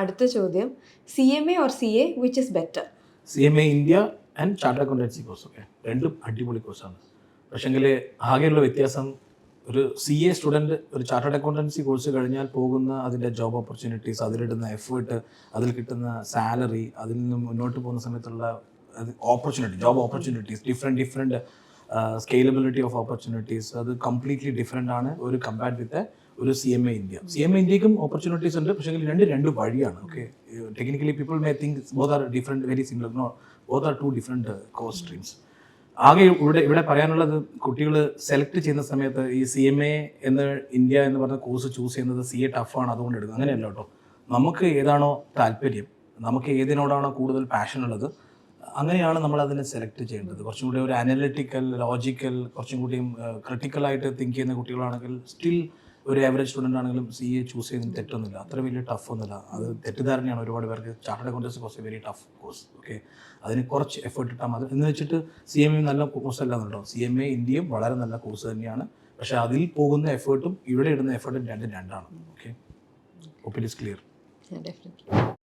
അടുത്ത ചോദ്യം, CMA or CA, which is better? CMA India and chartered accountancy course. Okay, രണ്ടും അടിപൊളി കോഴ്സാണ്. പക്ഷേങ്കിൽ ആകെയുള്ള വ്യത്യാസം, ഒരു CA സ്റ്റുഡൻറ്റ് ഒരു ചാർട്ടേഡ് അക്കൗണ്ടൻസി കോഴ്സ് കഴിഞ്ഞാൽ പോകുന്ന അതിൻ്റെ ജോബ് ഓപ്പർച്യൂണിറ്റീസ്, അതിലിടുന്ന എഫേർട്ട്, അതിൽ കിട്ടുന്ന സാലറി, അതിൽ നിന്ന് മുന്നോട്ട് പോകുന്ന സമയത്തുള്ള job opportunities, different scalability of opportunities, അത് കംപ്ലീറ്റ്ലി ഡിഫറെൻ്റ് ആണ് ഒരു കമ്പയർഡ് വിത്ത് ഒരു CMA ഇന്ത്യ. CMA ഇന്ത്യക്കും ഓപ്പർച്യൂണിറ്റീസ് ഉണ്ട്, പക്ഷേ രണ്ട് വഴിയാണ്. Okay, technically people may think both are different, very similar. No, both are two different course streams. ആകെ ഇവിടെ പറയാനുള്ളത്, കുട്ടികൾ സെലക്ട് ചെയ്യുന്ന സമയത്ത് ഈ CMA എന്ന് ഇന്ത്യ എന്ന് പറഞ്ഞ കോഴ്സ് ചൂസ് ചെയ്യുന്നത് CA ടഫാണ് അതുകൊണ്ട് എടുക്കുക, അങ്ങനെയല്ല കേട്ടോ. നമുക്ക് ഏതാണോ താല്പര്യം, നമുക്ക് ഏതിനോടാണോ കൂടുതൽ പാഷൻ ഉള്ളത്, അങ്ങനെയാണ് നമ്മൾ അതിനെ സെലക്ട് ചെയ്യേണ്ടത്. കുറച്ചും കൂടി ഒരു അനലിറ്റിക്കൽ, ലോജിക്കൽ, കുറച്ചും കൂടിയും ക്രിട്ടിക്കലായിട്ട് തിങ്ക് ചെയ്യുന്ന കുട്ടികളാണെങ്കിൽ സ്റ്റിൽ ഒരു ആവറേജ് സ്റ്റുഡൻ്റ് ആണെങ്കിലും CA ചൂസ് ചെയ്യുന്നതിന് തെറ്റൊന്നുമില്ല, അത്ര വലിയ ടഫ് ഒന്നുമില്ല. അത് തെറ്റിദ്ധാരണയാണ് ഒരുപാട് പേർക്ക്. Chartered accountancy course very tough course. Okay, അതിന് കുറച്ച് എഫേർട്ട് ഇട്ടാൽ മതി എന്ന് വെച്ചിട്ട് CMA നല്ല കോഴ്സ് അല്ല എന്നുണ്ടോ. CMA ഇന്ത്യയും വളരെ നല്ല കോഴ്സ് തന്നെയാണ്, പക്ഷേ അതിൽ പോകുന്ന എഫേർട്ടും ഇവിടെ ഇടുന്ന എഫേർട്ടും രണ്ടാണ്. Okay, hope it is clear. Definitely.